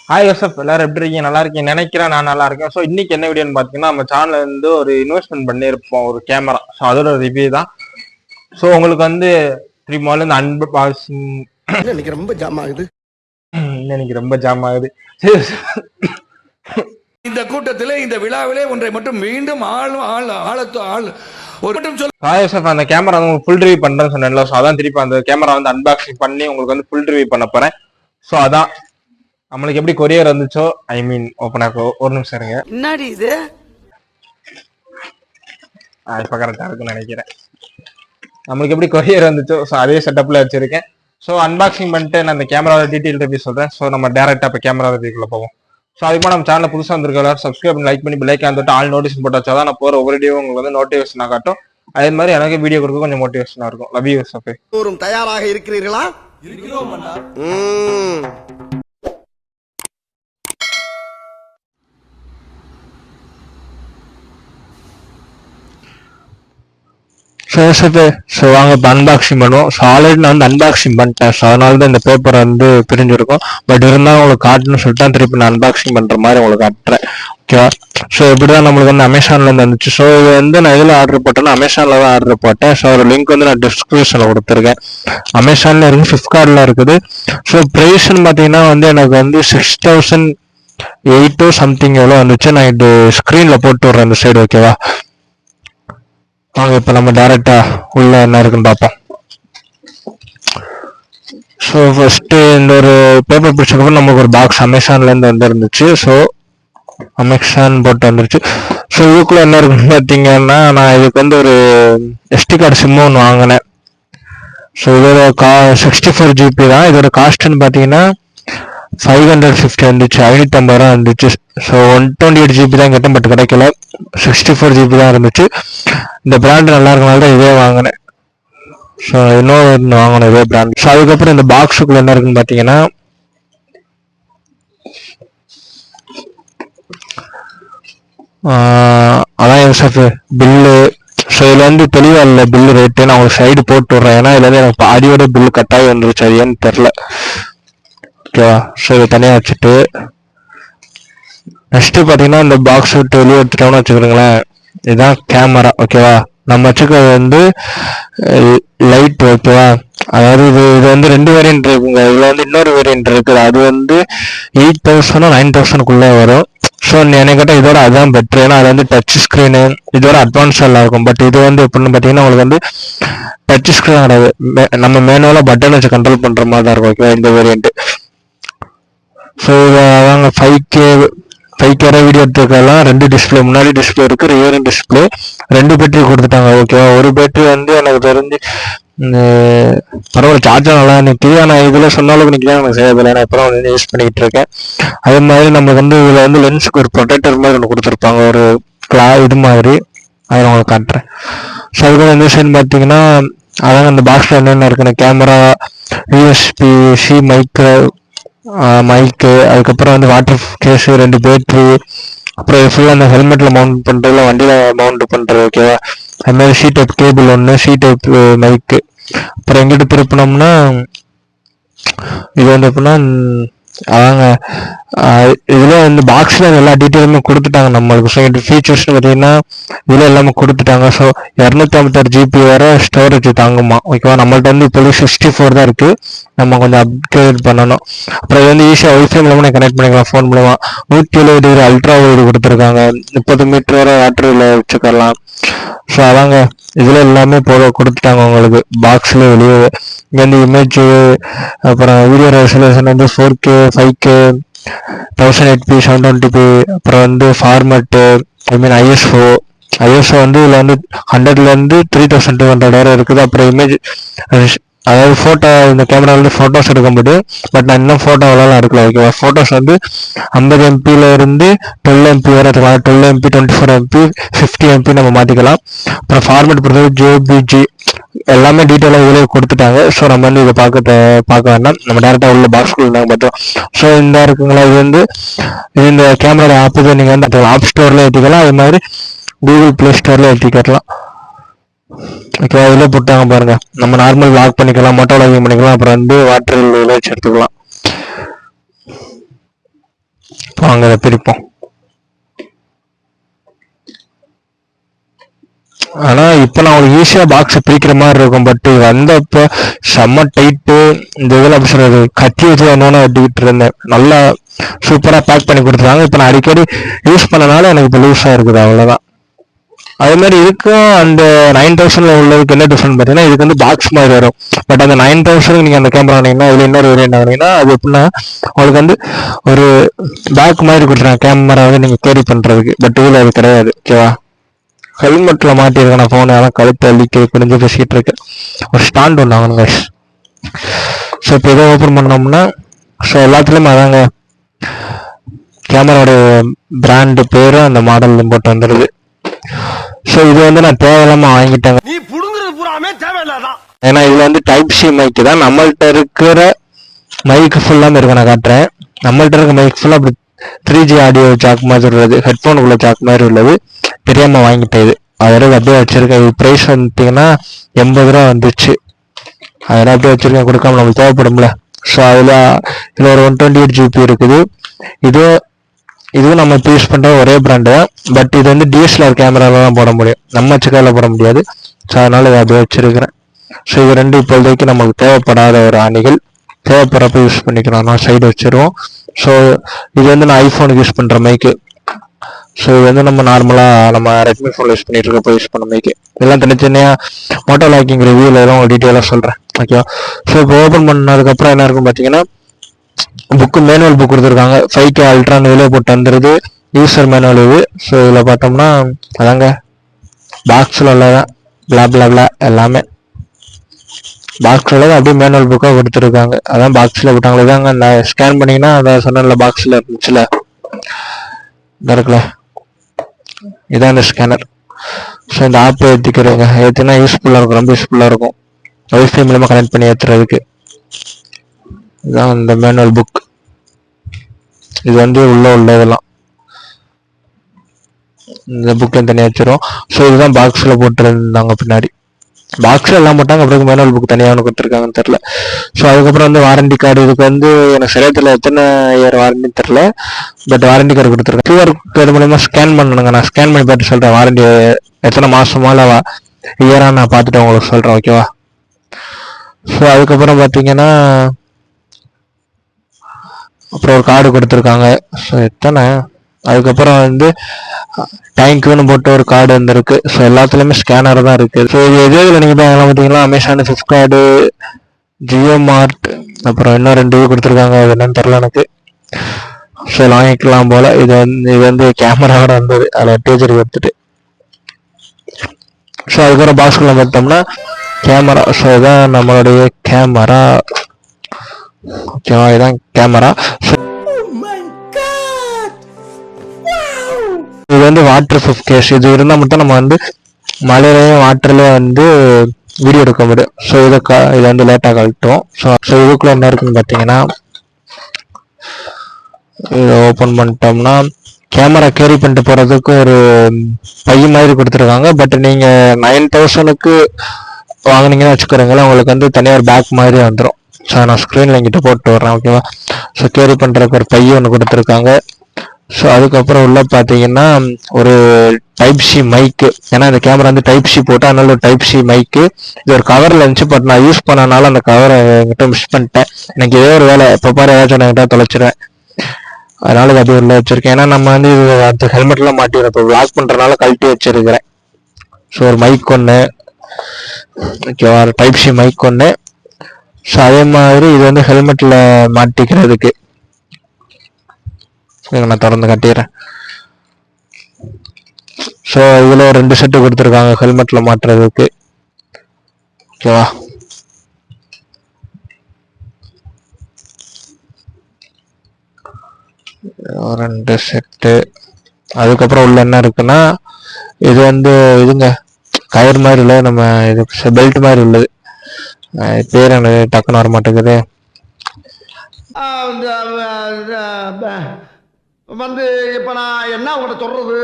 Hi Joseph, எல்லாரும் எப்படி இருக்கீங்க? நல்லா இருக்கீங்க நினைக்கிறேன். நான் நல்லா இருக்கேன். ஸோ இன்னைக்கு என்ன வீடியோன்னு பார்த்தீங்கன்னா, நம்ம சேனல்ல இருந்து ஒரு இன்வெஸ்ட்மெண்ட் பண்ணியிருப்போம், ஒரு கேமரா. ஸோ அதோட ரிவ்யூ தான். ஸோ உங்களுக்கு வந்து திரும்ப இந்த அன்பாக்சிங் இன்னைக்கு ரொம்ப ஜாம் ஆகுது. எனக்கு ரொம்ப ஜாம் ஆகுது. சரி, இந்த கூட்டத்திலே இந்த விழாவிலே ஒன்றை மட்டும் மீண்டும் ஒரு மட்டும் சொல்ல ஹாய் யோசப், அந்த கேமரா வந்து உங்களுக்கு ஃபுல் ரிவ்யூ பண்றேன்னு சொன்னேன்ல. ஸோ அதான் திருப்பி அந்த கேமரா வந்து அன்பாக்சிங் பண்ணி உங்களுக்கு வந்து ஃபுல் ரிவ்யூ பண்ண போறேன். ஸோ அதான் நம்மளுக்கு எப்படி கொரியர் வந்துச்சோ, ஐ மீன் ஓப்பன் ஆக ஒரு நிமிஷம் இருங்க. என்னடி இது? இப்போ கரெக்டாக இருக்குன்னு நினைக்கிறேன். நம்மளுக்கு எப்படி கொரியர் வந்துச்சோ, ஸோ அதே செட்டப்ல வச்சிருக்கேன். ஸோ அன்பாக்சிங் பண்ணிட்டு நான் அந்த கேமராவோட டீட்டெயில் ரிவ்யூ சொல்றேன். ஸோ நம்ம டேரக்டா இப்போ கேமரா ரிவ்யூக்குள்ள போவோம். ஸோ அதுக்கு நம்ம சேனல் புதுசாக வந்திருக்க சப்ஸ்கிரைப் பண்ணி லைக் பண்ணி பெல் ஐக்கான் தொட்டு ஆல் நோட்டிஃபிகேஷன் போட்டு வச்சா தான் நான் போகிற ஒவ்வொரு வீடியோ உங்களுக்கு வந்து நோட்டிஃபிகேஷன் காட்டும். அதே மாதிரி எனக்கு வீடியோ கொடுக்க கொஞ்சம் மோட்டிவேஷனாக இருக்கும். லவ் யூ சஃபே. தயாராக இருக்கிறீர்களா? ஸோ வாங்க இப்போ அன்பாக்சிங் பண்ணுவோம். ஸோ ஆல்ரெடி நான் வந்து அன்பாக்சிங் பண்ணிட்டேன். ஸோ அதனால தான் இந்த பேப்பர் வந்து பிரிஞ்சிருக்கும். பட் இருந்தாலும் உங்களுக்கு காட்டணும்னு சொல்லிட்டு தான் திருப்பி நான் அன்பாக்சிங் பண்ணுற மாதிரி உங்களுக்கு காட்டுறேன். ஓகேவா? ஸோ இப்படி தான் நம்மளுக்கு வந்து அமேசான்லேருந்து வந்துச்சு. ஸோ இது வந்து நான் எதில் ஆர்டர் போட்டேன்னா அமேசானில் தான் ஆர்டர் போட்டேன். ஸோ ஒரு லிங்க் வந்து நான் டிஸ்கிரிப்ஷனில் கொடுத்துருக்கேன். அமேசானில் இருக்குது, ஃப்ளிப்கார்ட்டில் இருக்குது. ஸோ ப்ரைஸ்ன்னு பார்த்தீங்கன்னா வந்து எனக்கு வந்து 6,008 சம்திங் எவ்வளோ வந்துச்சு. நான் இது ஸ்க்ரீனில் போட்டு விட்றேன் இந்த சைடு. ஓகேவா? வாங்க இப்போ நம்ம டைரக்டா உள்ள என்ன இருக்குன்னு பார்ப்போம். ஸோ ஃபர்ஸ்ட்டு இந்த ஒரு பேப்பர் பிடிச்சதுக்கப்புறம் நமக்கு ஒரு பாக்ஸ் அமேசான்லேருந்து வந்து இருந்துச்சு. ஸோ அமேசான் போட்டு வந்துருச்சு. ஸோ இதுக்குள்ள என்ன இருக்குன்னு பார்த்தீங்கன்னா, நான் இதுக்கு வந்து ஒரு SD கார்டு சிம்மு ஒன்று வாங்கினேன். ஸோ இதோட 64 GB தான். இதோட காஸ்ட்னு பார்த்தீங்கன்னா 550 வந்துச்சு, 550 ரூபா வந்துச்சு. ஸோ 128 GB தான் கேட்டேன், பட் கிடைக்கல. 64 GB தான் இருந்துச்சு. இந்த பிராண்ட் நல்லா இருக்கனால தான் இதே வாங்கினேன். ஸோ இன்னொன்று வாங்கணும் இதே பிராண்ட். ஸோ அதுக்கப்புறம் இந்த பாக்ஸுக்குள்ள என்ன இருக்குன்னு பார்த்தீங்கன்னா, அதான் யூசப் பில்லு. ஸோ இதில் வந்து தெளிவாக இல்லை பில்லு ரேட்டு. நான் உங்களுக்கு சைடு போட்டு விட்றேன். ஏன்னா இதில் வந்து எனக்கு பாதியோட பில்லு கட்டாயம் வந்துருச்சு, அது ஏன்னு தெரில. ஓகேவா? ஸோ இதை தனியாக வச்சுட்டு நெக்ஸ்ட்டு பார்த்தீங்கன்னா இந்த பாக்ஸ் விட்டு வெளியே எடுத்துட்டோம்னு வச்சுக்கிறோங்களேன். இதுதான் கேமரா. ஓகேவா? நம்ம வச்சுக்கிறது வந்து லைட். ஓகேவா? அதாவது இது வந்து 2 வேரியன்ட் இருக்குங்க. இதில் வந்து இன்னொரு வேரியன்ட் இருக்குது. அது வந்து 8,000 9,000 வரும். ஸோ என்ன கேட்டால் இதோட அதுதான் பெட்ரு. ஏன்னா அது வந்து டச் ஸ்க்ரீனு இதோட அட்வான்ஸாக இருக்கும். பட் இது வந்து எப்படின்னு பார்த்தீங்கன்னா உங்களுக்கு வந்து டச் ஸ்க்ரீன் கிடையாது. நம்ம மேனுவலாக பட்டன் வச்சு கண்ட்ரோல் பண்ணுற மாதிரி தான் இருக்கும். ஓகேவா? இந்த வேரியன்ட். ஸோ அதாங்க 5K வீடியோ எடுத்துக்கலாம். 2 டிஸ்பிளே, முன்னாடி டிஸ்பிளே இருக்கு, ரியர் டிஸ்பிளே. 2 பேட்டரி கொடுத்துட்டாங்க. ஓகேவா? ஒரு பேட்டரி வந்து எனக்கு தெரிஞ்சு பரவாயில்ல, சார்ஜர் நல்லா நிற்குது. ஆனால் இதில் சொன்னாலும் நிற்கல, எனக்கு செய்யறதில்லை. நான் இப்போ வந்து யூஸ் பண்ணிக்கிட்டு இருக்கேன். அதே மாதிரி நமக்கு வந்து இதில் வந்து லென்ஸுக்கு ஒரு ப்ரொடெக்டர் மாதிரி ஒன்று கொடுத்துருப்பாங்க, ஒரு இது மாதிரி. அதை நான் உங்களுக்கு காட்டுறேன். ஸோ அதுக்கு இந்த சைடு பார்த்தீங்கன்னா அதாங்க அந்த பாக்ஸில் என்னென்ன இருக்குன்னு, கேமரா, USB-C மைக்கு, அதுக்கப்புறம் வந்து வாட்டர் கேஸு, 2 பேட்ரி, அப்புறம் ஃபுல்லாக அந்த ஹெல்மெட்டில் மவுண்ட் பண்ணுறதுல, வண்டியில் மவுண்ட் பண்ணுறது. ஓகேவா? அதுமாதிரி C டைப் கேபிள் ஒன்று, C டைப் மைக்கு. அப்புறம் எங்கிட்ட திருப்பினோம்னா இது வந்து எப்படின்னா அதாங்க இதில் வந்து பாக்ஸில் எல்லா டீட்டெயிலுமே கொடுத்துட்டாங்க நம்மளுக்கு. ஸோ இது ஃபீச்சர்ஸ்னு பார்த்தீங்கன்னா இதில் எல்லாமே கொடுத்துட்டாங்க. ஸோ 256 GB வரை ஸ்டோரேஜ் தாங்குமா. ஓகேவா? நம்மள்ட்ட வந்து இப்போ 64 தான் இருக்குது. நம்ம கொஞ்சம் அப்கிரேட் பண்ணணும். அப்புறம் இது வந்து ஈஸியாக ஒய்ஃபை மூலமாக கனெக்ட் பண்ணிக்கலாம், ஃபோன் மூலமாக. 170° அல்ட்ரா வைடு கொடுத்துருக்காங்க. 30 மீட்டர் வரை பேட்டரியில் வச்சுக்கலாம். ஸோ அதாங்க இதில் எல்லாமே கொடுத்துட்டாங்க உங்களுக்கு பாக்ஸில் வெளியே. இங்கே வந்து இமேஜ், அப்புறம் வீடியோ ரெசல்யூஷன் வந்து 4K 5K 1080p 720p. அப்புறம் வந்து ஃபார்மேட்டு, ஐ மீன் ஐஎஸ்ஓ வந்து இதில் வந்து 100லேருந்து 3200 வரை இருக்குது. அப்புறம் இமேஜ், அதாவது ஃபோட்டோ, இந்த கேமராவில் ஃபோட்டோஸ் எடுக்க முடியும். பட் நான் இன்னும் ஃபோட்டோவெல்லாம் எடுக்கல. ஓகேவா? ஃபோட்டோஸ் வந்து 50 MPலேருந்து 12 MP வரை இருக்கலாம். 12 MP 24 MP 50 MP நம்ம மாற்றிக்கலாம். அப்புறம் ஃபார்மேட் பொறுத்தவரை JPG எல்லாமே டீட்டெயிலாக இதிலே கொடுத்துட்டாங்க. ஸோ நம்ம வந்து இதை பார்க்க வேண்டாம், நம்ம டேரெக்டாக உள்ள பாக்ஸ்குள்ள நாங்கள் பார்த்தோம். ஸோ இந்த இருக்குங்களா, இது வந்து இந்த கேமரா ஆப் இதை நீங்கள் வந்து ஆப் ஸ்டோரில் ஏற்றிக்கலாம். அது மாதிரி கூகுள் ப்ளே ஸ்டோரில் ஏற்றிக்கலாம். ஓகே, இதில் போட்டாங்க பாருங்க. நம்ம நார்மல் லாக் பண்ணிக்கலாம், மோட்டோ லாகிங் பண்ணிக்கலாம். அப்புறம் வந்து வாட்டர் வச்சு எடுத்துக்கலாம். வாங்க அதை பிரிப்போம். ஆனா இப்ப நான் உங்களுக்கு ஈஸியா பாக்ஸ் பிரிக்கிற மாதிரி இருக்கும். பட் வந்தப்ப செம்ம டைட்டு. இந்த இதுல அப்படி சொல்றது கத்தி வச்சு ஒன்னொன்னு வெட்டிக்கிட்டு இருந்தேன். நல்லா சூப்பரா பேக் பண்ணி கொடுத்துருக்காங்க. இப்ப நான் அடிக்கடி யூஸ் பண்ணனால எனக்கு இப்போ லூஸா இருக்குது, அவ்வளவுதான். அதே மாதிரி இதுக்கும் அந்த 9000 உள்ளதுக்கு என்ன டிஃபரெண்ட் பார்த்தீங்கன்னா, இதுக்கு வந்து பாக்ஸ் மாதிரி வரும். பட் அந்த 9000 நீங்க அந்த கேமரா வாங்கினீங்கன்னா இதுல இன்னொரு வேரியன்ட் வாங்கினீங்கன்னா அது எப்படின்னா உங்களுக்கு வந்து ஒரு பேக் மாதிரி கொடுத்துருக்காங்க கேமராவை நீங்க கேரி பண்றதுக்கு. பட் இதுல அது கிடையாது, ஓகேவா. ஹெல்மெட்ல மாட்டிருக்கேன் நான் ஃபோன், அதெல்லாம் கழுத்து அள்ளிக்கு குடிஞ்சு பேசிட்டு இருக்கேன். ஒரு ஸ்டாண்ட் ஒன்று வாங்கணும் கைஸ். ஸோ இப்போ இதை ஓப்பன் பண்ணோம்னா ஸோ எல்லாத்துலேயுமே அதாங்க கேமராவோட பிராண்டு பேரு அந்த மாடல் போட்டு வந்துடுது. ஸோ இது வந்து நான் தேவையில்லாம வாங்கிட்டேங்க. நீ புடுங்குறது பூராமே தேவையில்லாதான். ஏன்னா இதுல வந்து டைப் சி மைக்கு தான். நம்மள்ட்ட இருக்கிற மைக்கு ஃபுல்லாமே இருக்கு, நான் காட்டுறேன். நம்மள்ட்ட இருக்க மைக் ஃபுல்லா அப்படி 3G ஆடியோ ஜாக் மாதிரி உள்ளது, ஹெட்ஃபோனுக்குள்ள ஜாக் மாதிரி உள்ளது. தெரியாம வாங்கிட்டேன் இது. அதோட அப்படியே வச்சிருக்கேன். இது ப்ரைஸ் வந்துட்டீங்கன்னா 80 ரூபா வந்துச்சு. அதெல்லாம் அப்படியே வச்சிருக்கேன், கொடுக்காம நம்மளுக்கு தேவைப்படும்ல. ஸோ இதுல ஒரு 128 GB இருக்குது. இதுவும் நம்ம இப்போ யூஸ் பண்ற ஒரே பிராண்டு தான். பட் இது வந்து DSLR கேமரால தான் போட முடியும், நம்ம வச்சுக்கால போட முடியாது. ஸோ அதனால இதை அப்படியே வச்சிருக்கிறேன். ஸோ இது ரெண்டு இப்போதைக்கு நமக்கு தேவைப்படாத ஒரு அணிகள், தேவைப்படுறப்ப யூஸ் பண்ணிக்கலாம். நான் சைடு வச்சிருவோம். ஸோ இது வந்து நான் ஐஃபோனுக்கு யூஸ் பண்ற மைக்கு. ஸோ இது வந்து நம்ம நார்மலாக நம்ம ரெட்மி ஃபோன் யூஸ் பண்ணிட்டு இருக்கப்போ யூஸ் பண்ண மைக்கு. இதெல்லாம் தனித்தனியாக மோட்டோ லாக்கிங் ரிவ்யூவில் எதுவும் உங்களுக்கு டீட்டெயிலாக சொல்கிறேன், ஓகேவா. ஸோ இப்போ ஓப்பன் பண்ணதுக்கப்புறம் என்ன இருக்குன்னு பார்த்தீங்கன்னா, புக்கு மேனுவல் புக் கொடுத்துருக்காங்க. 5K அல்ட்ரான்னு வெளியே போட்டு வந்துடுது. யூசர் மேனுவல் இது. ஸோ இதில் பார்த்தோம்னா அதாங்க பாக்ஸில் உள்ளதான் பிளா பிளா பிளா எல்லாமே பாக்ஸில் தான் அப்படியே மேனுவல் புக்காக கொடுத்துருக்காங்க. அதான் பாக்ஸில் போட்டாங்களே தாங்க. நான் ஸ்கேன் பண்ணிங்கன்னா அதை சொன்னல பாக்ஸில் இருந்துச்சுல, இந்த இருக்குல்ல, இதான் இந்த ஸ்கேனர். ஸோ இந்த ஆப் ஏற்றிக்கிறேங்க. ஏற்றினா யூஸ்ஃபுல்லாக இருக்கும், ரொம்ப யூஸ்ஃபுல்லாக இருக்கும். வைஃபை மூலமாக கனெக்ட் பண்ணி ஏற்றுறதுக்கு. இதுதான் இந்த மேனுவல் புக். இது வந்து உள்ளதெல்லாம் இந்த புக்ல தனியாக வச்சிரும். ஸோ இதுதான் பாக்ஸில் போட்டுருந்தாங்க பின்னாடி. பாக்ஸில் எல்லாம் போட்டாங்க, அப்புறம் மேனுவல் புக் தனியாக ஒன்று கொடுத்துருக்காங்கன்னு தெரில. ஸோ அதுக்கப்புறம் வந்து வாரண்டி கார்டு. இதுக்கு வந்து எனக்கு சரியா தெரியல எத்தனை இயர் வாரண்டின்னு தெரில. பட் வாரண்டி கார்டு கொடுத்துருக்கேன். QR கோடு மூலமா ஸ்கேன் பண்ணணுங்க. நான் ஸ்கேன் பண்ணி பார்த்து சொல்கிறேன் வாரண்டி எத்தனை மாசமா இல்லை இயரா நான் பார்த்துட்டு உங்களுக்கு சொல்கிறேன், ஓகேவா. ஸோ அதுக்கப்புறம் பார்த்தீங்கன்னா அப்புறம் ஒரு கார்டு கொடுத்துருக்காங்க. ஸோ எத்தனை, அதுக்கப்புறம் வந்து டேங்க்னு போட்டு ஒரு கார்டு வந்துருக்கு. ஸோ எல்லாத்துலேயுமே ஸ்கேனர் தான் இருக்குது. ஸோ இது எதில் நீங்கள் போய் அதெல்லாம் பார்த்தீங்கன்னா அமேசான், ஃப்ளிப்கார்டு, ஜியோ மார்ட், அப்புறம் இன்னும் 2 இது கொடுத்துருக்காங்க. அது என்னன்னு தெரில எனக்கு. ஸோ வாங்கிக்கலாம் போல். இது வந்து கேமராவோட வந்தது, அதில் டீச்சர் எடுத்துட்டு. ஸோ அதுக்கப்புறம் பாக்ஸ்குள்ள பார்த்தோம்னா கேமரா. ஸோ இதான் நம்மளுடைய கேமரா, ஓகேவா. இதுதான் கேமரா. இது வந்து வாட்டர் ப்ரூஃப் கேஸ். இது இருந்தால் மட்டும் நம்ம வந்து மழையிலையும் வாட்டர்லேயே வந்து வீடியோ எடுக்க முடியும். ஸோ இதை வந்து லேட்டாக கழட்டும். ஸோ இதுக்குள்ள என்ன இருக்குன்னு பார்த்தீங்கன்னா, இதை ஓப்பன் பண்ணிட்டோம்னா கேமரா கேரி பண்ணிட்டு போகிறதுக்கு ஒரு பை மாதிரி கொடுத்துருக்காங்க. பட் நீங்கள் 9000க்கு வாங்கினீங்கன்னு வச்சுக்கிறீங்களா, உங்களுக்கு வந்து தனியாக ஒரு பேக் மாதிரி வந்துடும். ஸோ நான் ஸ்க்ரீனில் எங்கிட்ட போட்டு வர்றேன், ஓகேவா. ஸோ கேரி பண்ணுறதுக்கு ஒரு பை ஒன்று கொடுத்துருக்காங்க. ஸோ அதுக்கப்புறம் உள்ள பார்த்தீங்கன்னா ஒரு டைப் சி மைக்கு. ஏன்னா இந்த கேமரா வந்து டைப் சி போட்டு, அதனால ஒரு டைப் சி மைக்கு. இது ஒரு கவரில் இருந்துச்சு. பட் நான் யூஸ் பண்ணனால அந்த கவரை என்கிட்ட மிஸ் பண்ணிட்டேன். எனக்கு ஏதோ ஒரு வேலை இப்போ பாரு ஏதாச்சும் என்கிட்ட தொலைச்சிருவேன். அதனால இது அப்படியே உள்ள வச்சிருக்கேன். ஏன்னா நம்ம வந்து இது அடுத்த ஹெல்மெட்லாம் மாட்டிடுறோம். இப்போ விளாக் பண்ணுறதுனால கழட்டி வச்சிருக்கிறேன். ஸோ ஒரு மைக் ஒன்று, ஓகேவா, டைப் சி மைக் ஒன்று. ஸோ அதே மாதிரி இது வந்து ஹெல்மெட்டில் மாட்டிக்கிறதுக்கு நான் திறந்து கட்டிடுறேன். ஸோ இதில் 2 செட்டு கொடுத்துருக்காங்க ஹெல்மெட்டில் மாட்டுறதுக்கு, ஓகேவா. ரெண்டு செட்டு. அதுக்கப்புறம் உள்ள என்ன இருக்குன்னா, இது வந்து இதுங்க கயிறு மாதிரி இல்லை, நம்ம இது பெல்ட் மாதிரி உள்ளது. பேர் எனக்கு டக்குன்னு வர மாட்டேங்குது. வந்து இப்ப நான் என்ன உங்கள்கிட்ட சொல்றது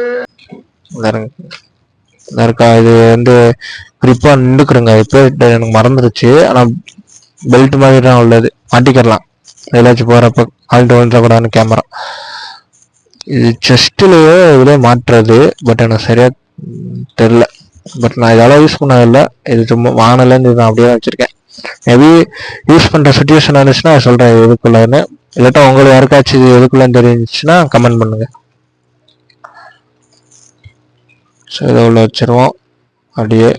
இருக்கா. இது வந்து குறிப்பா நின்றுக்குறேங்க. இப்போ எனக்கு மறந்துருச்சு. ஆனால் பெல்ட் மாதிரி தான் உள்ளது, மாட்டிக்கிறலாம். ஏதாச்சும் போகிறப்ப ஆல்ட்டு வந்துடக்கூடாதுன்னு கேமரா. இது செஸ்ட்லயே இதுல மாற்றுறது, பட் எனக்கு சரியா தெரியல. பட் நான் இதெல்லாம் யூஸ் பண்ணதில்ல, இது சும்மா வாங்கினதுலேருந்து நான் அப்படியே தான் வச்சிருக்கேன். மேபி யூஸ் பண்ற சுச்சுவேஷன் இருந்துச்சுன்னா சொல்றேன் எதுக்குள்ளன்னு, இல்லாட்டா உங்களுக்கு யாருக்காச்சும் இது எதுக்குள்ளன்னு தெரிஞ்சுச்சுன்னா கமெண்ட் பண்ணுங்க. ஸோ இதை உள்ள வச்சிருவோம் அப்படியே.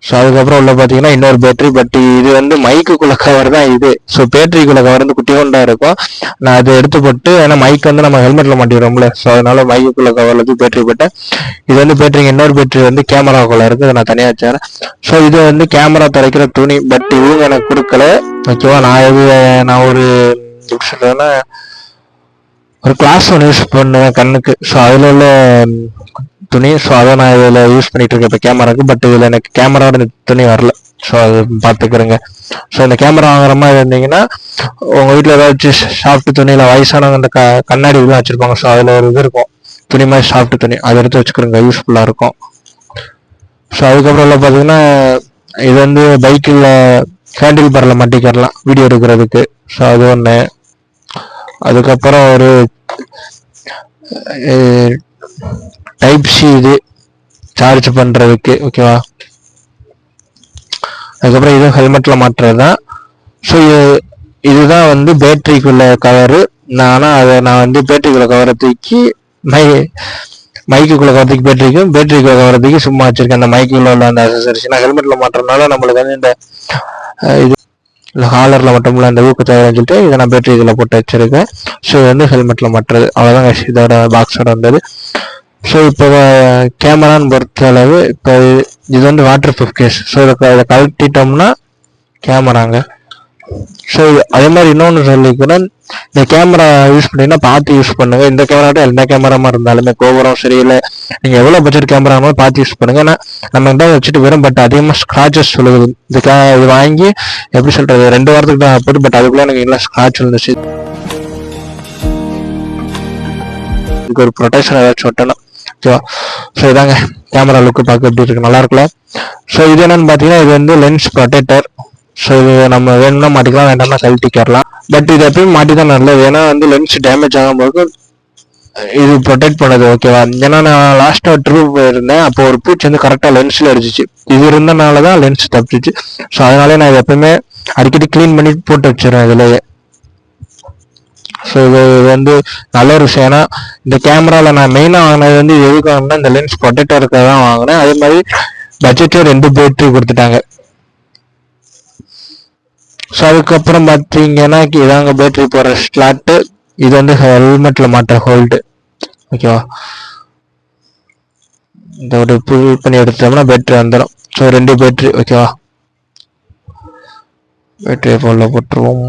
ஸோ அதுக்கப்புறம் உள்ள பார்த்தீங்கன்னா இன்னொரு பேட்டரி, பட் இது வந்து மைக்குக்குள்ள கவர் தான் இது. ஸோ பேட்டரிக்குள்ள கவர் வந்து குட்டி கொண்டா இருக்கும். நான் அதை எடுத்து போட்டு, ஏன்னா மைக் வந்து நம்ம ஹெல்மெட்ல மாட்டிடுறோம்ல, ஸோ அதனால மைக்குள்ள கவர்ல வந்து பேட்டரி போட்டேன். இது வந்து பேட்டரிங்க. இன்னொரு பேட்டரி வந்து கேமராக்குள்ள இருக்கு, அதை நான் தனியாக வச்சேன். ஸோ இது வந்து கேமரா துடைக்கிற துணி, பட் இவங்க எனக்கு கொடுக்கல. ஓகேவா, நான் ஒரு எப்படி சொல்றேன்னா ஒரு கிளாஸ் ஒன்று யூஸ் பண்ணுவேன் கண்ணுக்கு. ஸோ அதில் உள்ள துணி. ஸோ அதை நான் இதில் யூஸ் பண்ணிட்டு இருக்கேன் இப்போ கேமராக்கு. பட் இதில் எனக்கு கேமராவோட துணி வரல. ஸோ அது பார்த்துக்கிறேங்க. ஸோ இந்த கேமரா வாங்குற மாதிரி இருந்தீங்கன்னா உங்கள் வீட்டில் ஏதாச்சும் சாஃப்ட் துணியில் வயசானவங்க இந்த கண்ணாடி இதெல்லாம் வச்சுருப்பாங்க. ஸோ அதில் ஒரு இது இருக்கும் துணி மாதிரி, சாஃப்ட் துணி, அதை எடுத்து வச்சுக்கிறோங்க, யூஸ்ஃபுல்லாக இருக்கும். ஸோ அதுக்கப்புறம் உள்ள பார்த்தீங்கன்னா இது வந்து பைக்கில் ஹேண்டில் பாரில் மாட்டிக்கிறலாம் வீடியோ எடுக்கிறதுக்கு. ஸோ அது ஒன்று. அதுக்கப்புறம் ஒரு டைப் சி, இது சார்ஜ் பண்ணுறதுக்கு. ஓகேவா, அதுக்கப்புறம் இது ஹெல்மெட்ல மாட்டுறது தான். ஸோ இதுதான் வந்து பேட்டரிக்குள்ள கவரு. ஆனால் அதை நான் வந்து பேட்டரிக்குள்ள கவரை தூக்கி மைக்குள்ள கவரத்துக்கு பேட்டரிக்குள்ள கவரத்துக்கு சும்மா வச்சிருக்கேன். அந்த மைக்குள்ள உள்ள அந்த அசசரிஸ் நான் ஹெல்மெட்ல மாட்டுறதுனால நம்மளுக்கு வந்து இந்த இது ஹாலர்ல மட்டும்ல அந்த ஊக்கு தேவைன்னு சொல்லிட்டு இதை நான் பேட்டரி இதில் போட்டு வச்சிருக்கேன். ஸோ இது வந்து ஹெல்மெட்ல மாட்டுறது. அவ்வளோதான் இதோட பாக்ஸோட வந்தது. ஸோ இப்போ கேமரான்னு பொறுத்த அளவு இப்போ இது வந்து வாட்டர் ப்ரூஃப் கேஸ். ஸோ இதை கழட்டிட்டோம்னா கேமராங்க. ஸோ அதே மாதிரி இன்னொன்று சொல்லிக்கிறேன், இந்த கேமரா யூஸ் பண்ணிங்கன்னா பார்த்து யூஸ் பண்ணுங்க. இந்த கேமராட்ட எந்த கேமராமா இருந்தாலுமே, கோபுரம் சரியில்லை, நீங்கள் எவ்வளோ பட்ஜெட் கேமரா பார்த்து யூஸ் பண்ணுங்க. ஏன்னா நம்ம தான் வச்சுட்டு வரும், பட் அதிகமாக ஸ்க்ராச்சஸ் விழுகுது. இது வாங்கி எப்படி சொல்றது 2 வாரத்துக்கு தான் போட்டு, பட் அதுக்குள்ள எனக்கு எல்லாம் ஸ்க்ராட்ச் விழுந்துச்சு. இதுக்கு ஒரு ப்ரொடெக்ஷன் ஏதாச்சும் ஒட்டணும். ஓகேவா, ஸோ இதாங்க கேமரா லுக்கு பார்க்க எப்படி இருக்கு, நல்லா இருக்குல்ல. ஸோ இது என்னன்னு பார்த்தீங்கன்னா இது வந்து லென்ஸ் ப்ரொடெக்டர். ஸோ இது நம்ம வேணும்னா மாட்டிக்கலாம், வேண்டாம்னா கழட்டிக்கலாம். பட் இது எப்பயும் மாட்டி தான் நல்லது, ஏன்னா வந்து லென்ஸ் டேமேஜ் ஆகும்போது இது ப்ரொடெக்ட் பண்ணுது. ஓகேவா, ஏன்னா நான் லாஸ்ட்டாக ட்ரிப் போயிருந்தேன், அப்போ ஒரு பூச்சி வந்து கரெக்டாக லென்ஸில் அடிச்சிச்சு. இது இருந்தனால தான் லென்ஸ் தப்பிச்சிச்சு. ஸோ அதனாலே நான் இது எப்பயுமே அடிக்கடி க்ளீன் பண்ணி போட்டு வச்சிருவேன் இதுலேயே. ஸோ இது வந்து நல்ல ஒரு விஷயம். ஏன்னா இந்த கேமராவில் நான் மெயினாக வாங்கினது வந்து எதுக்கு வாங்கினா இந்த லென்ஸ் ப்ரொடெக்டருக்கு தான் வாங்கினேன். அதே மாதிரி பட்ஜெட்டில் 2 பேட்டரி கொடுத்துட்டாங்க. ஸோ அதுக்கப்புறம் பார்த்தீங்கன்னா இதாங்க பேட்டரி போகிற ஸ்லாட்டு. இது வந்து ஹெல்மெட்டில் மாட்டுற ஹோல்டு. ஓகேவா, இதோட புல் பண்ணி எடுத்தோம்னா பேட்டரி வந்துடும். So 2 battery. ஓகேவா, பேட்டரியை போல போட்டுருவோம்.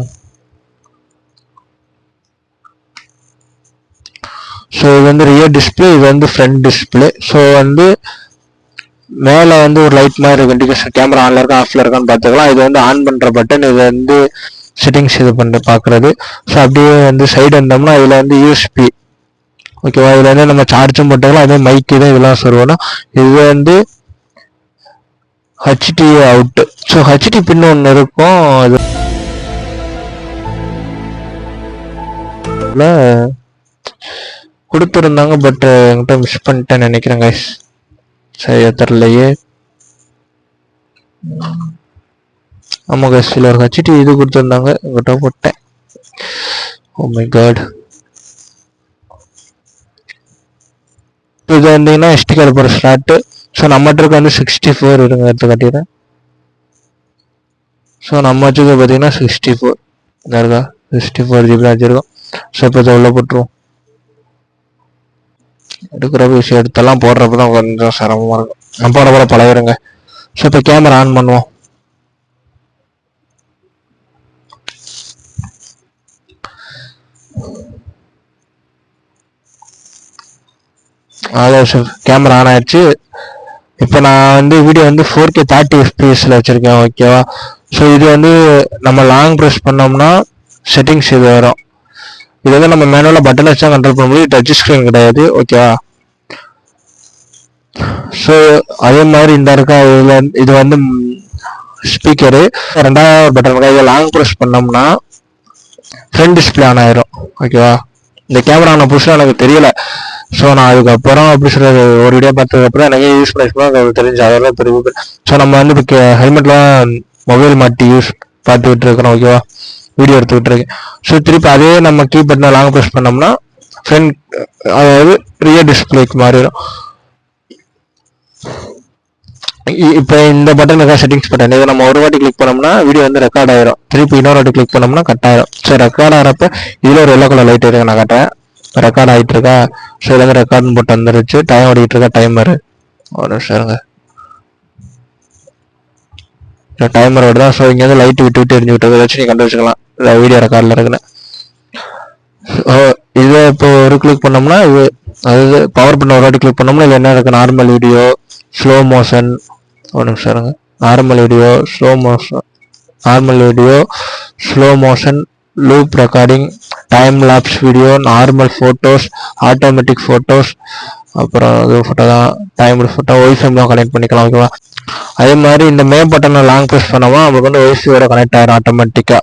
ஸோ இது வந்து ரியர் டிஸ்பிளே, இது வந்து ஃப்ரண்ட் டிஸ்பிளே. ஸோ வந்து மேலே வந்து ஒரு லைட் மாதிரி இண்டிகேஷன், கேமரா ஆன்ல இருக்கா ஆஃப்ல இருக்கான்னு பார்த்துக்கலாம். இது வந்து ஆன் பண்ணுற பட்டன், இது வந்து செட்டிங்ஸ் இது பண்ணி பார்க்குறது. ஸோ அப்படியே வந்து சைடு வந்தோம்னா இதில் வந்து யூஎஸ்பி. ஓகேவா, இதில் வந்து நம்ம சார்ஜும் போட்டுக்கலாம். அதே மைக்கு தான் இதெல்லாம் சொல்லணும். இது வந்து ஹெச்டி அவுட்டு. ஸோ ஹெச்டி பின் ஒன்று இருக்கும், அது கொடுத்துருந்தாங்க, பட் என்கிட்ட மிஸ் பண்ணிட்டேன்னு நினைக்கிறேன் கைஸ், சரியா தெரியலையே. ஆமா கைஸ், சில ஒரு ஹெச்டி இது கொடுத்துருந்தாங்க, என்கிட்ட போட்டேன். Oh my God. இது வந்தீங்கன்னா எஸ்டி கார்டு போகிற ஸ்லாட்டு. ஸோ நம்மகிட்ட இருக்க வந்து 64 இருங்க எடுத்து காட்டிடுறேன். ஸோ நம்ம வச்சுக்க பார்த்தீங்கன்னா 64 இருக்கா, 64 GB வச்சிருக்கோம். ஸோ இப்போ இதை உள்ள போட்டுருவோம். எடுக்கிற விஷயம் எடுத்தெல்லாம் போடுறப்ப தான் கொஞ்சம் சிரமமாக இருக்கும். நான் போட போட பழகிருங்க. ஸோ இப்போ கேமரா ஆன் பண்ணுவோம். அதான் கேமரா ஆன் ஆயிடுச்சு. இப்போ நான் வந்து வீடியோ வந்து 4K 30 FPSல வச்சிருக்கேன். ஓகேவா, ஸோ இது வந்து நம்ம லாங் ப்ரெஸ் பண்ணோம்னா செட்டிங்ஸ் இது வரும். இது வந்து நம்ம மேனுவலாக பட்டன் வச்சா கண்ட்ரோல் பண்ண முடியும், டச் ஸ்க்ரீன் கிடையாது. ஓகேவா, ஸோ அதே மாதிரி இந்த இருக்கா இது வந்து ஸ்பீக்கரு. ரெண்டாவது பட்டன் இதை லாங் ப்ரெஸ் பண்ணோம்னா ஃப்ரண்ட் டிஸ்பிளே ஆன் ஆயிரும். ஓகேவா, இந்த கேமரா நான் புதுசாக எனக்கு தெரியல. ஸோ நான் அதுக்கப்புறம் அப்படி சொல்றது ஒரு வீடியோ பார்த்ததுக்கப்புறம் எனக்கு யூஸ் பண்ணி தெரிஞ்சு அதெல்லாம் பெரிய. ஸோ நம்ம வந்து இப்போ ஹெல்மெட்லாம் மொபைல் மாட்டி பார்த்துக்கிட்டு இருக்கிறோம். ஓகேவா, வீடியோ எடுத்துக்கிட்டு இருக்கேன். ஸோ திருப்பி அதே நம்ம கீ பட்டனை லாங் ப்ரெஸ் பண்ணோம்னா ஃப்ரண்ட் அதாவது ரியர் டிஸ்பிளேக்கு மாறிடும். இப்போ இந்த பட்டன் இருக்கா செட்டிங்ஸ் பட்டன், இதை நம்ம ஒரு வாட்டி கிளிக் பண்ணோம்னா வீடியோ வந்து ரெக்கார்ட் ஆயிரும். திருப்பி இன்னொரு வாட்டி கிளிக் பண்ணோம்னா கட் ஆயிரும். ஸோ ரெக்கார்ட் ஆகிறப்ப இதில் ஒரு எல்லோ கலர் லைட் இருக்கு, நான் காட்டேன். ரெக்கார்ட் ஆகிட்டு இருக்கா. ஸோ இதுல வந்து ரெக்கார்ட்னு போட்டு வந்துருச்சு. டைம் ஓடிட்டு இருக்கா, டைமரு ஒரு நிமிஷம் டைமர் ஓடுதா. ஸோ இங்கே வந்து லைட் விட்டு விட்டு எரிஞ்சு விட்டு வச்சு நீ கண்டுபிடிச்சிக்கலாம் வீடியோ ரெக்கார்டில் இருக்குன்னு. இதை இப்போ ஒரு கிளிக் பண்ணோம்னா இது அதாவது பவர் பண்ண ஒரு வாட்டி கிளிக் பண்ணோம்னா இது என்ன இருக்கு, நார்மல் வீடியோ, ஸ்லோ மோஷன், ஒரு நிமிஷம் இருங்க, normal video, slow motion, loop recording, time lapse video, normal photos, automatic photos, அப்புறம் இது ஃபோட்டோ தான் டைம்டு ஃபோட்டோ, ஒய்ஃபை தான் கனெக்ட் பண்ணிக்கலாம். ஓகேவா, அதே மாதிரி இந்த மே பட்டனை லாங் ப்ரெஸ் பண்ணோம்னா நமக்கு வந்து ஒய்ஃபையோட கனெக்ட் ஆயிரும் ஆட்டோமேட்டிக்காக.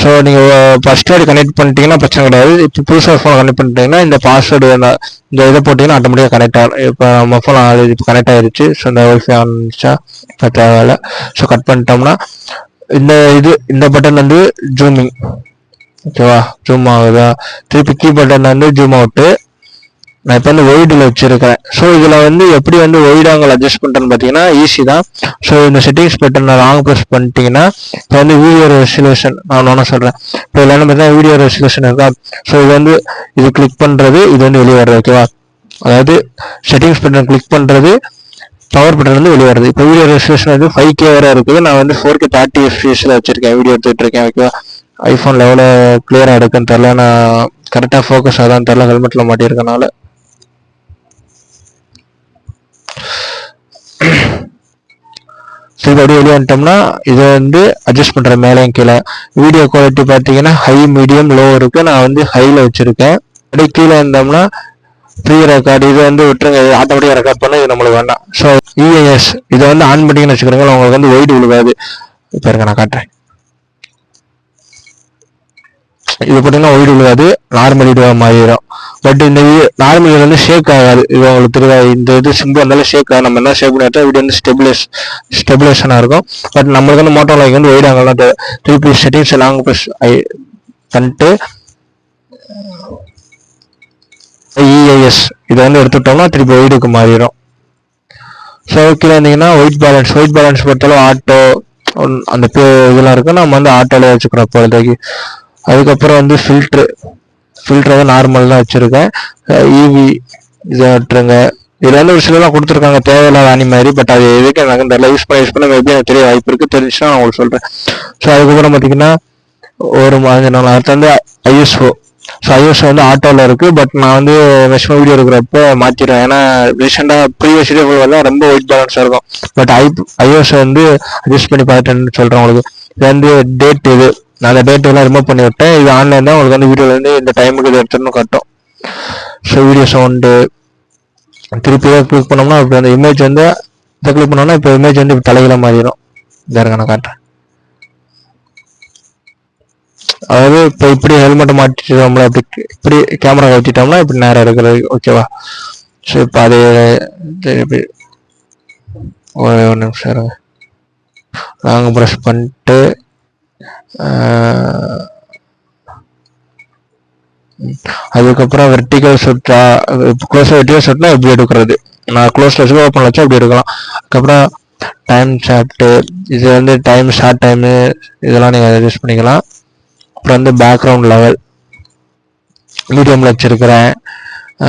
ஸோ நீங்கள் ஃபர்ஸ்ட் வாட்டி கனெக்ட் பண்ணிட்டீங்கன்னா பிரச்சனை கிடையாது. இப்போ புதுசாக ஃபோன் கனெக்ட் பண்ணிட்டீங்கன்னா இந்த பாஸ்வேர்டு இந்த இதை போட்டிங்கன்னா ஆட்டோமேட்டிக்காக கனெக்ட் ஆகும். இப்போ நம்ம ஃபோன் இப்போ கனெக்ட் ஆகிடுச்சு. ஸோ இந்த ஒய்ஃபை ஆனிச்சா இப்போ தேவையில்லை. ஸோ கட் பண்ணிட்டோம்னா இந்த பட்டன் வந்து ஜூமிங். ஓகேவா, ஜூம் ஆகுதா. திருப்பி கீ பட்டன் வந்து ஜூம் அவுட்டு. நான் இப்போ வந்து ஒய்டில் வச்சிருக்கிறேன். ஸோ இதில் வந்து எப்படி வந்து ஒய்டு ஆங்கிள் அட்ஜஸ்ட் பண்ணுறேன்னு பார்த்தீங்கன்னா ஈஸி தான். ஸோ இந்த செட்டிங்ஸ் பட்டனை லாங் ப்ரெஸ் பண்ணிட்டீங்கன்னா இப்போ வந்து வீடியோ ரெசல்யூஷன் நான் ஒன்று சொல்கிறேன். இப்போ இதில் என்ன பார்த்தீங்கன்னா வீடியோ ரெசல்யூஷன் இருக்கா. ஸோ இது வந்து இது கிளிக் பண்ணுறது, இது வந்து வெளியே வர்றது. ஓகேவா, அதாவது செட்டிங்ஸ் பட்டன் கிளிக் பண்ணுறது, பவர் பட்டன் வந்து வெளியே வருது. இப்போ வீடியோ ரெசல்யூஷன் வந்து 5K வரை இருக்குது. நான் வந்து 4K 30 FPS வச்சிருக்கேன், வீடியோ எடுத்துகிட்டு இருக்கேன். ஓகேவா, ஐஃபோன் லெவலில் கிளியராக எடுக்குன்னு தெரில, நான் கரெக்டாக ஃபோக்கஸ் ஆகான்னு தெரில, ஹெல்மெட்டில் மாட்டியிருக்கனால. சரி, அப்படியே வெளியே வந்துட்டோம்னா இதை வந்து அட்ஜஸ்ட் பண்ணுற மேலேயும் கீழே. வீடியோ குவாலிட்டி பார்த்தீங்கன்னா ஹை, மீடியம், லோ இருக்குது. நான் வந்து ஹையில் வச்சுருக்கேன். அப்படியே கீழே இருந்தோம்னா ப்ரீ ரெக்கார்டு, இது வந்து விட்டுருங்க, ஆட்டோமேட்டிக்காக ரெக்கார்ட் பண்ண இது நம்மளுக்கு வேண்டாம். ஸோ EAS இதை வந்து ஆன் பண்ணிங்கன்னு வச்சுக்கிறோங்க, உங்களுக்கு வந்து ஒயிட் விழுகாது. இப்போ இருக்க நான் காட்டுறேன். இது பார்த்தீங்கன்னா ஒயிட் விழுகாது, நார்மல் வீடியோவாக மாறிடும். பட் இந்த நார்மல் வீடியோ வந்து ஷேக் ஆகாது. இது உங்களுக்கு தெரியாது, இந்த இது சிம்பிள் இருந்தாலும் ஷேக் ஆகும். நம்ம என்ன ஷேக் பண்ணிட்டா வீடியோ வந்து ஸ்டெபிலேஷனாக இருக்கும். பட் நம்மளுக்கு வந்து மோட்டோ லைக் வந்து ஒயிட் ஆகலாம். திருப்பி செட்டிங்ஸ் லாங் ப்ரெஸ் பண்ணிட்டு EAS இதை வந்து எடுத்துட்டோம்னா திருப்பி ஒயிடுக்கு மாறிடும். ஸோ கீழே இருந்தீங்கன்னா ஒயிட் பேலன்ஸ் பொறுத்தளவு ஆட்டோ அந்த இதெல்லாம் இருக்கு. நம்ம வந்து ஆட்டோல வச்சுக்கிறோம் இப்போதைக்கு. அதுக்கப்புறம் வந்து ஃபில்ட்ரு வந்து நார்மல் தான் வச்சுருக்கேன். EV இதை விட்டுருங்க. இதில் வந்து ஒரு சிலலாம் கொடுத்துருக்காங்க தேவையில்லாத அணி மாதிரி. பட் அது எதுக்கு எனக்கு தெரியல, யூஸ் பண்ண மேபி எனக்கு தெரிய வாய்ப்பு இருக்குது. தெரிஞ்சுன்னா நான் உங்களுக்கு சொல்கிறேன். ஸோ அதுக்கப்புறம் பார்த்தீங்கன்னா ஒரு மாதிரி நான் அடுத்து வந்து ISO. ஸோ ISO வந்து ஆட்டோவில் இருக்குது. பட் நான் வந்து மேக்ஸிமம் வீடியோ எடுக்கிறப்ப மாற்றிடுவேன். ஏன்னா ரீசெண்டாக ப்ரீவியஸ் வீடியோ தான் ரொம்ப ஒயிட் பேலன்ஸாக இருக்கும். பட் ISO வந்து அட்ஜஸ்ட் பண்ணி பார்த்துட்டேன்னு சொல்கிறேன் உங்களுக்கு. இது வந்து டேட், இது நான் அந்த டேட் எல்லாம் ரிமூவ் பண்ணி விட்டேன். இது ஆன்லைன் தான், உங்களுக்கு வந்து வீடியோல இருந்து இந்த டைமுக்கு இது எடுத்துன்னு காட்டும். ஸோ வீடியோ சவுண்டு திருப்பி கிளிக் பண்ணோம்னா இப்போ அந்த இமேஜ் வந்து இதை கிளிக் பண்ணோம்னா இப்போ இமேஜ் வந்து இப்போ தலையில மாறிடும். இதாக இருக்க நான் காட்டுறேன். அதாவது இப்போ இப்படி ஹெல்மெட்டை மாட்டிட்டோம்ல, இப்படி கேமரா வச்சுட்டோம்னா இப்படி நேரம் இருக்கிறது. ஓகேவா, ஸோ இப்போ அது ஒரு நிமிஷம் இருங்க, நாங்கள் ப்ரெஷ் பண்ணிட்டு அதுக்கப்புறம் வெர்டிகல் ஷாட்டா, க்ளோஸ் வெர்டிகல் ஷாட்னா எப்படி எடுக்கிறது, நான் க்ளோஸ்ல வச்சு ஓப்பன்ல வச்சு அப்படி எடுக்கலாம். அதுக்கப்புறம் டைம் ஷார்ட்டு, இது வந்து ஷார்ட் டைமு இதெல்லாம் நீங்கள் யூஸ் பண்ணிக்கலாம். அப்புறம் வந்து பேக்ரவுண்ட் லெவல் மீடியமில் வச்சுருக்கிறேன்.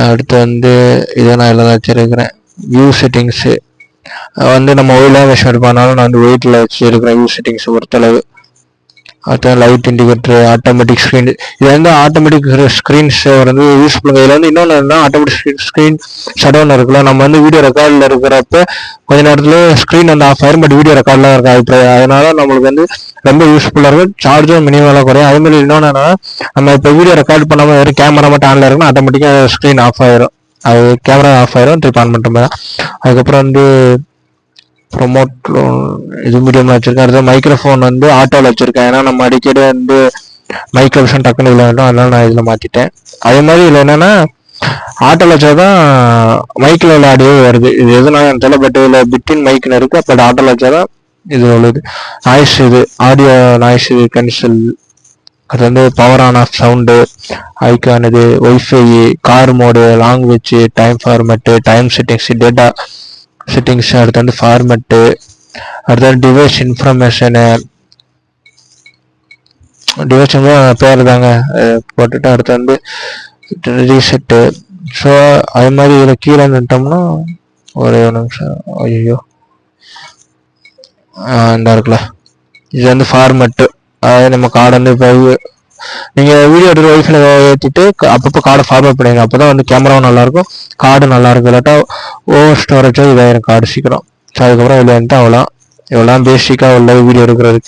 அடுத்து வந்து இதை நான் எல்லாம் வச்சுருக்கிறேன். வியூ செட்டிங்ஸு வந்து நம்ம ஒயிலாக மெஷர் பண்ணாலும் நான் வந்து வெயிட்டில் வச்சுருக்கிறேன் வியூ செட்டிங்ஸ் பொறுத்தளவு. அடுத்த லைட் இண்டிகேட்டர், ஆட்டோமேட்டிக் ஸ்க்ரீன், இது வந்து ஆட்டோமேட்டிக் ஸ்க்ரீன் சேவர் வந்து யூஸ் பண்ணுங்க. இதில் வந்து இன்னொன்று என்ன, ஆட்டோமேட்டிக் ஸ்க்ரீன் ஷட் இருக்குல்ல, நம்ம வந்து வீடியோ ரெக்கார்டில் இருக்கிறப்ப கொஞ்ச நேரத்தில் ஸ்க்ரீன் வந்து ஆஃப் ஆயிரும். பட் வீடியோ ரெக்கார்டில் இருக்க அதனால நம்மளுக்கு வந்து ரொம்ப யூஸ்ஃபுல்லாக இருக்கும். சார்ஜும் மினிமலாக குறையும். அதே மாதிரி இன்னொன்று என்னன்னா, நம்ம இப்போ வீடியோ ரெக்கார்ட் பண்ணாமல் வெறும் கேமரா மட்டும் ஆன்ல இருக்குன்னா ஆட்டோமேட்டிக்காக ஸ்க்ரீன் ஆஃப் ஆயிரும். அது கேமரா ஆஃப் ஆயிரும், திருப்பி ஆன் பண்ணுற மாதிரி. அதுக்கப்புறம் வந்து ப்ரொமோட் இது மீடியமில் வச்சுருக்கேன். அடுத்து மைக்ரோஃபோன் வந்து ஆட்டோவில் வச்சுருக்கேன். ஏன்னா நம்ம அடிக்கடி வந்து மைக்ரோ விஷன் டக்குனு இதில் வேண்டும், அதனால நான் இதில் மாற்றிட்டேன். அதே மாதிரி இதில் என்னென்னா ஆட்டோவில் வச்சா தான் மைக்கில் உள்ள ஆடியோ வருது. இது எதுனால தெரியல, பட் இதில் பிட்வின் மைக்குன்னு இருக்குது. பட் ஆட்டோவில் வச்சா தான் இது உள்ளது. நாய்ஸ், இது ஆடியோ நாய்ஸ், இது கன்சல். அது வந்து power on off sound icon, இது wifi, car mode, language, time format, time settings, data settings, அடுத்து வந்து ஃபார்மெட்டு, அடுத்து வந்து டிவைஸ் இன்ஃபர்மேஷனு, டிவைஸ் பேர் தாங்க போட்டுட்டு அடுத்து வந்து ரீசெட்டு. ஸோ அது மாதிரி இதில் கீழே நின்ட்டோம்னா ஒரே ஒரு நிமிஷம், ஐயோ இந்த இருக்குல்ல, இது வந்து ஃபார்மெட்டு. அதாவது நம்ம கார்டு வந்து இப்போ நீங்கள் வீடியோ எடுத்து ஒய்ஃபில் ஏற்றிட்டு அப்பப்போ கார்டை ஃபார்மேட் பண்ணிடுங்க. அப்போ தான் வந்து கேமராவும் நல்லாயிருக்கும், கார்டு நல்லாயிருக்கும். இல்லாட்டா ஓவர் ஸ்டோரேஜோ இதாயிரும் கார்டு சீக்கிரம். ஸோ அதுக்கப்புறம் இதில் வந்துட்டு இவ்வளோ பேசிக்காக உள்ள வீடியோ எடுக்கிறது.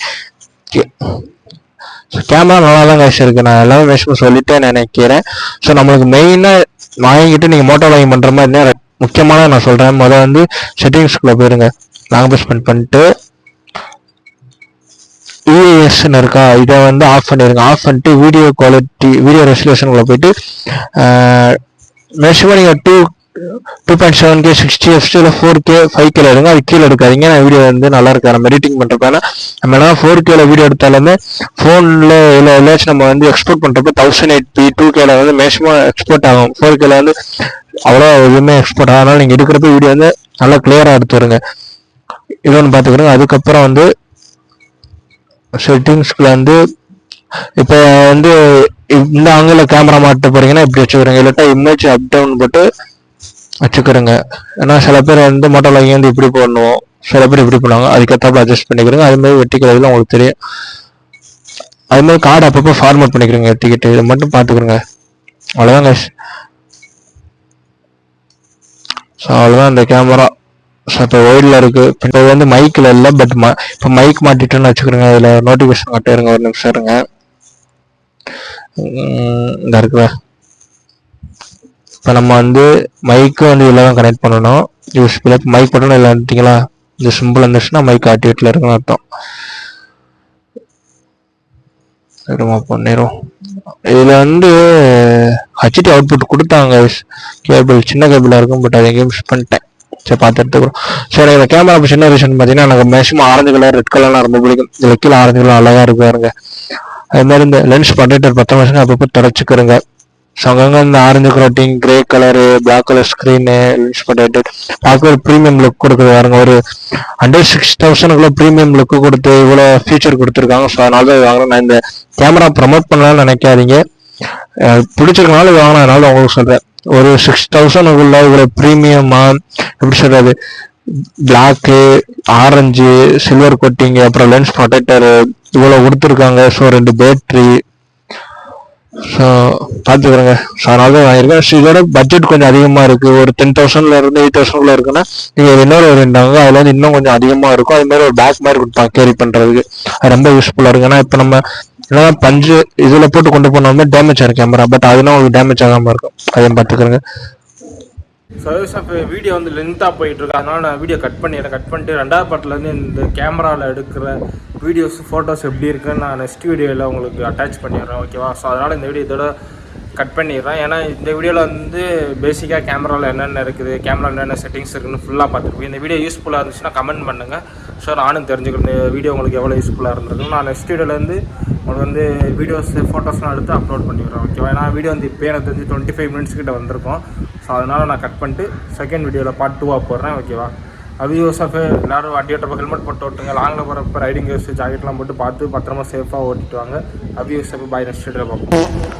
ஸோ கேமரா நல்லா தான் கைஸ் இருக்குது. நான் எல்லாமே மேக்ஸிமம் சொல்லிட்டே நினைக்கிறேன். ஸோ நம்மளுக்கு மெயினாக வாங்கிட்டு நீங்கள் மோட்டோ வாங்கி பண்ணுற மாதிரி முக்கியமான நான் சொல்கிறேன். முதல்ல வந்து செட்டிங்ஸ்குள்ளே போயிருங்க, லாங்குவேஜ் ஸ்பெண்ட் பண்ணிட்டு யூஎஸ்ன்னு இருக்கா, இதை வந்து ஆஃப் பண்ணிடுங்க. ஆஃப் பண்ணிட்டு வீடியோ குவாலிட்டி, வீடியோ ரெசல்யூஷனுக்குள்ள போயிட்டு மேக்ஸிமம் நீங்கள் 2.7K 60fps 4K 5K எடுங்க. அது கீழே எடுக்காதீங்க. நான் வீடியோ வந்து நல்லா இருக்கா நம்ம எடிட்டிங் பண்ணுறப்ப நம்ம என்ன 4K வீடியோ எடுத்தாலுமே ஃபோனில் இல்லை ஏதாச்சும் நம்ம வந்து எக்ஸ்போர்ட் பண்ணுறப்ப 1080p 2K வந்து மேக்ஸிமம் எக்ஸ்போர்ட் ஆகும். 4K வந்து அவ்வளோ எதுவுமே எக்ஸ்போர்ட் ஆகும். அதனால் நீங்கள் எடுக்கிறப்ப வீடியோ வந்து நல்லா கிளியராக எடுத்து வருங்க. இது ஒன்று பார்த்துக்கிறோங்க. அதுக்கப்புறம் வந்து செட்டிங்ஸ்குள்ள வந்து இப்போ வந்து இந்த ஆங்கிளில் கேமரா மாட்ட போறீங்கன்னா இப்படி வச்சுக்கிறோங்க, இல்லாட்டா இமேஜ் அப் டவுன் போட்டு வச்சுக்கிறோங்க. ஏன்னா சில பேர் வந்து மோட்டோவில் வந்து இப்படி போடணும், சில பேர் இப்படி பண்ணுவாங்க. அதுக்கேற்றாப்புல அட்ஜஸ்ட் பண்ணிக்கிறோங்க. அதுமாதிரி வெட்டிக்கிறதுல உங்களுக்கு தெரியும். அது மாதிரி கார்டு அப்பப்போ ஃபார்மேட் பண்ணிக்கிறோங்க, டிக்கெட்டு இதை மட்டும் பார்த்துக்கிறோங்க. அவ்வளோதாங்க. ஸோ அவ்வளோதான் இந்த கேமரா. ஸோ இப்போ ஒயிடில் இருக்குது. இப்போ வந்து மைக்கில் இல்லை, பட் இப்போ மைக் மாட்டிட்டோன்னு வச்சுக்கிறோங்க. அதில் நோட்டிஃபிகேஷன் கட்டிடுங்க. ஒரு நிமிஷம் இருங்க, இந்த இருக்குல்ல. இப்போ நம்ம வந்து மைக்கு வந்து இதில் தான் கனெக்ட் பண்ணணும். யூஸ்ஃபுல்லாக இப்போ மைக் பண்ணணும். இல்லை வந்துட்டிங்களா, இந்த சிம்பிள் வந்துச்சுன்னா மைக் ஆக்டிவேட்டில் இருக்குன்னு அர்த்தம். பண்ணிடும். இதில் வந்து ஹெச்டி அவுட்புட் கொடுத்தாங்க, கேபிள் சின்ன கேபிளாக இருக்கும். பட் அதை எங்கேயும் மிஸ் பண்ணிட்டேன். சரி பார்த்து எடுத்துக்கிறோம். சரி, இந்த கேமரா இப்போ சின்ன ரீசன் பார்த்தீங்கன்னா எனக்கு மேக்ஸிமம் ஆரஞ்சு கலர், ரெட் கலர்லாம் ரொம்ப பிடிக்கும். இதில் கீழே ஆரஞ்சு கலர் அழகாக இருக்குங்க. அது மாதிரி இந்த லென்ஸ் ப்ரொடெக்டர் 10 வருஷம் அப்பப்போ தொடச்சிக்கிறோங்க. ஸோ அங்கங்கே இந்த ஆரஞ்சு க்ரோட்டிங், grey colour, black colour screen, lens protector பார்க்க ஒரு ப்ரீமியம் லுக் கொடுக்குது. பாருங்க, ஒரு 106,000 ப்ரீமியம் லுக்கு கொடுத்து இவ்வளோ ஃபீச்சர் கொடுத்துருக்காங்க. ஸோ அதனால தான் வாங்குறேன். நான் இந்த கேமரா ப்ரமோட் பண்ணலாம்னு நினைக்காதீங்க, பிடிச்சிருக்கனால இது வாங்கினா. அதனால உங்களுக்கு சொல்கிறேன், ஒரு 6,000 இவ்வளோ ப்ரீமியமாக எப்படி சொல்கிறது, பிளாக்கு, ஆரஞ்சு, சில்வர் கோட்டிங், அப்புறம் லென்ஸ் ப்ரொடெக்டரு இவ்வளோ கொடுத்துருக்காங்க. So 2 battery. ஸோ பார்த்துக்கிறேங்க. ஸோ அதனால தான் வாங்கியிருக்கேன். ஸோ இதோட பட்ஜெட் கொஞ்சம் அதிகமாக இருக்குது. ஒரு 10,000 8,000 இருக்குன்னா நீங்கள் இன்னொரு 2 அதில் வந்து இன்னும் கொஞ்சம் அதிகமாக இருக்கும். அதுமாதிரி ஒரு பேக் மாதிரி கொடுப்பாங்க கேரி பண்ணுறதுக்கு. அது ரொம்ப யூஸ்ஃபுல்லாக இருக்குது. ஏன்னா இப்போ நம்ம என்னன்னா பஞ்சு இதில் போட்டு கொண்டு போனோம்னா டேமேஜ் ஆகிருக்கு கேமரா. பட் அதெல்லாம் உங்களுக்கு டேமேஜ் ஆகாமல் இருக்கும். அதையும் பார்த்துக்கிறேங்க. சர்வீஸ் ஆஃப் வீடியோ வந்து லென்த்தாக போயிட்டுருக்கு. அதனால் நான் வீடியோ கட் பண்ணிட்டு 2வது பார்ட்லேருந்து இந்த கேமராவில் எடுக்கிற வீடியோஸ், ஃபோட்டோஸ் எப்படி இருக்குன்னு நான் நெக்ஸ்ட் வீடியோவில் உங்களுக்கு அட்டாச் பண்ணிடுறேன். ஓகேவா? ஸோ அதனால் இந்த வீடியோ இதோட கட் பண்ணிடுறேன். ஏன்னா இந்த வீடியோவில் வந்து பேசிக்காக கேமராவில் என்னென்ன இருக்குது, கேமரா என்னென்ன செட்டிங்ஸ் இருக்குன்னு ஃபுல்லாக பார்த்துருப்பேன். இந்த வீடியோ யூஸ்ஃபுல்லாக இருந்துச்சுன்னா கமெண்ட் பண்ணுங்கள். ஸோ நானும் தெரிஞ்சுக்கிறேன் இந்த வீடியோ உங்களுக்கு எவ்வளோ யூஸ்ஃபுல்லாக இருந்திருக்குன்னு. நான் நெக்ஸ்ட் வீடியோலேருந்து உங்களுக்கு வந்து வீடியோஸ், ஃபோட்டோஸ்லாம் எடுத்து அப்லோட் பண்ணிடுறேன். ஓகேவா? ஏன்னா வீடியோ வந்து இப்போ எனக்கு தெரிஞ்சு 25 மினிட்ஸ் கிட்ட வந்திருக்கும். ஸோ அதனால் நான் கட் பண்ணிட்டு செகண்ட் வீடியோவில் பார்ட் 2 போடுறேன். ஓகேவா? அவியூஸ் ஆஃப் எல்லோரும் வண்டி ஓட்டுறப்ப ஹெல்மெட் போட்டு ஓட்டுங்க. லாங்கில் போகிறப்ப ரைடிங் கேஸ், ஜாக்கெட்லாம் போட்டு பார்த்து பத்திரமா சேஃபாக ஓட்டிட்டு வாங்க. அவியூஸ் ஆஃப் பாய், நெக்ஸ்ட் வீடியோவில் பார்ப்போம்.